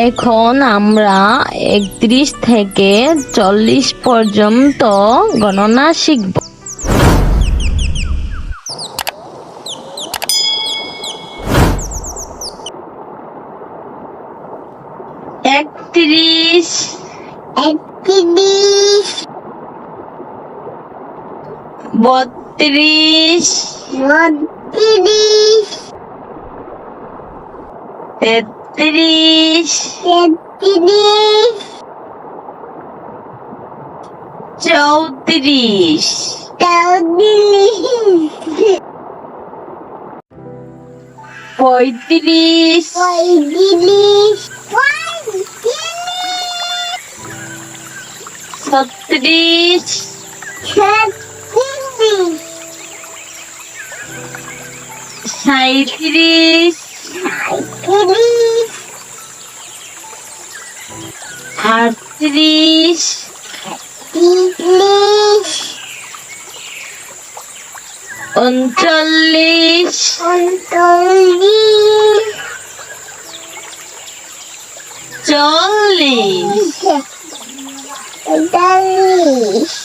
এখন আমরা 31 থেকে 40 পর্যন্ত গণনা শিখব। 31, 32, 33, 34, 35, 36, 37, 38, 39, 40,